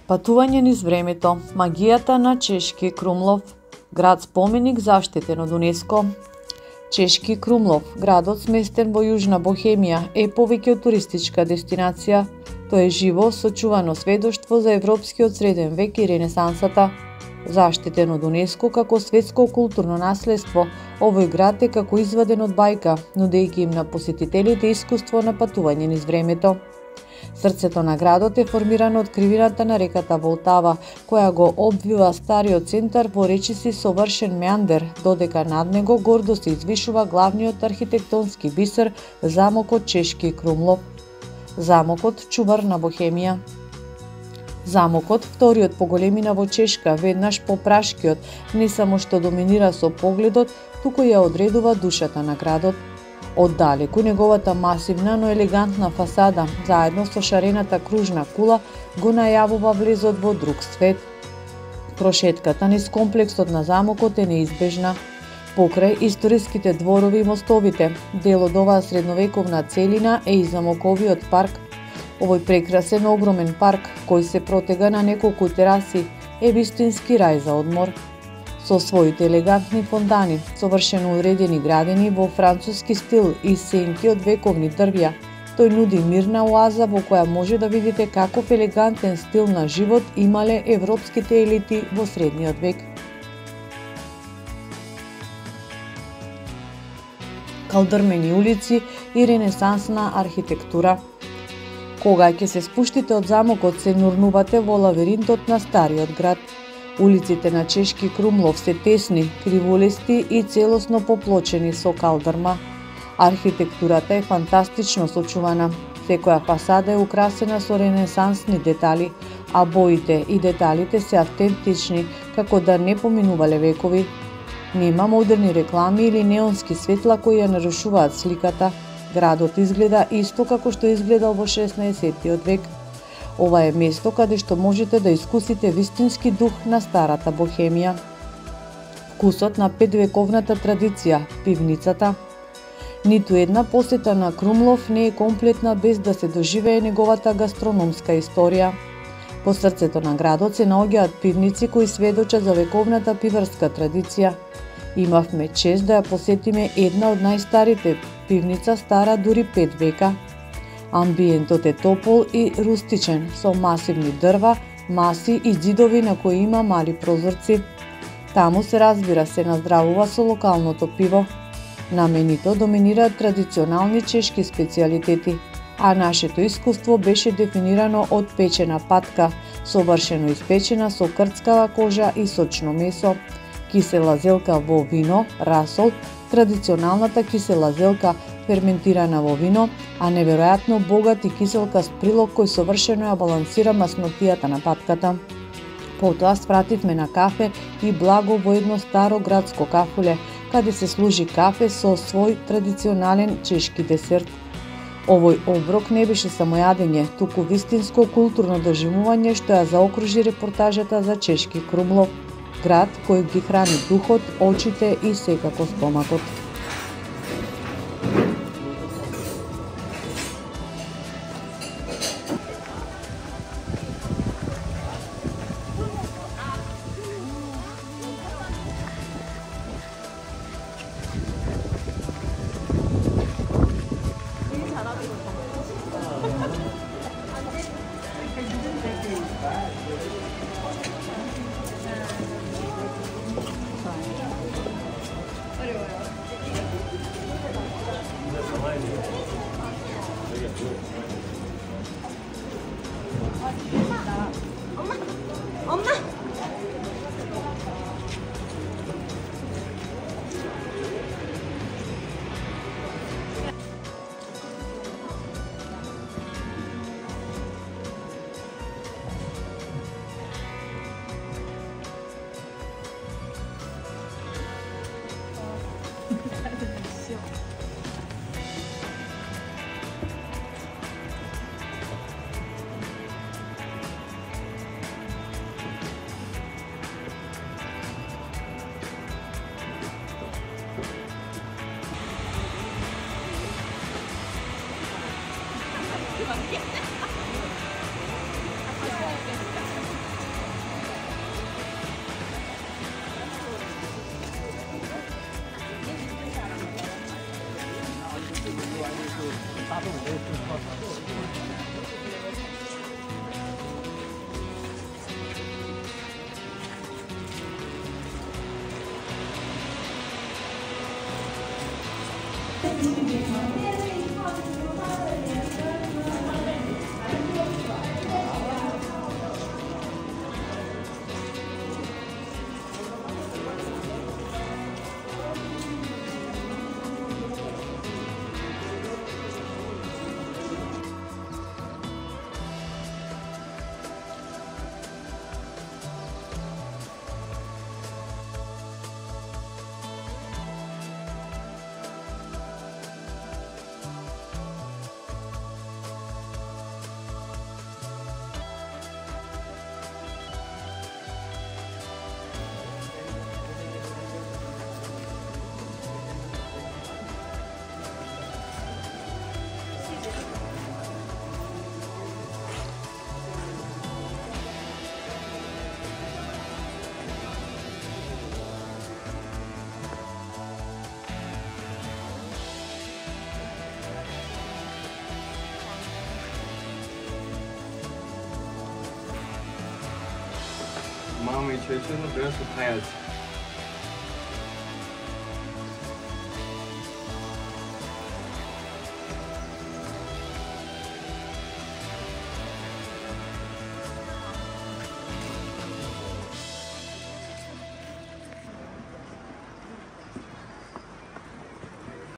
Патување низ времето, магијата на Чешки Крумлов, град споменик заштитен од УНЕСКО. Чешки Крумлов, градот сместен во јужна Бохемија, е повеќе туристичка дестинација. Тоа е живо, сочувано сведоштво за европскиот среден век и ренесансата. Заштитен од УНЕСКО како светско културно наследство, овој град е како изваден од бајка, нудејќи им на посетителите искуство на патување низ времето. Срцето на градот е формирано од кривината на реката Волтава, која го обвива стариот центар во речиси совршен меандер, додека над него гордо се извишува главниот архитектонски бисер, замокот Чешки Крумлов. Замокот чувар на Бохемија. Замокот, вториот по големина во Чешка, веднаш по прашкиот, не само што доминира со погледот, туку ја одредува душата на градот. Оддалеку неговата масивна, но елегантна фасада, заедно со шарената кружна кула, го најавува влезот во друг свет. Прошетката низ комплексот на замокот е неизбежна. Покрај историските дворови и мостовите, дел од оваа средновековна целина е и замоковиот парк. Овој прекрасен огромен парк, кој се протега на неколку тераси, е вистински рај за одмор. Со своите елегантни фондани, совршено уредени градини во француски стил и сенки од вековни дрвја, тој нуди мирна оаза во која може да видите каков елегантен стил на живот имале европските елити во средниот век. Калдрмени улици и ренесансна архитектура. Кога ќе се спуштите од замокот, се нурнувате во лавиринтот на стариот град. Улиците на Чешки Крумлов се тесни, криволести и целосно поплочени со калдрма. Архитектурата е фантастично сочувана. Секоја фасада е украсена со ренесансни детали, а боите и деталите се автентични, како да не поминувале векови. Нема модерни реклами или неонски светла кои ја нарушуваат сликата. Градот изгледа исто како што изгледал во 16-тиот век. Ова е место каде што можете да искусите вистински дух на старата Бохемија. Вкусот на 5-вековната традиција, пивницата. Ниту една посета на Крумлов не е комплетна без да се доживее неговата гастрономска историја. По срцето на градот се наоѓаат пивници кои сведочат за вековната пиварска традиција. Имавме чест да ја посетиме една од најстарите пивница, стара дури 5 века. Амбиентот е топол и рустичен, со масивни дрва, маси и ѕидови на кои има мали прозорци. Таму се разбира се наздравува со локалното пиво. На менито доминираат традиционални чешки специјалитети, а нашето искуство беше дефинирано од печена патка, совршено испечена со крцкава кожа и сочно месо, кисела зелка во вино, расол, традиционалната кисела зелка ферментирана во вино, а неверојатно богат и киселкаст прилог кој совршено ја балансира маснотијата на патката. Потоа свративме на кафе и благо во едно старо градско кафуле, каде се служи кафе со свој традиционален чешки десерт. Овој оброк не беше само јадење, туку вистинско културно доживување што ја заокружи репортажата за Чешки Крумлов, град кој ги храни духот, очите и секако стомакот. Мама и чечено беа со хајаци.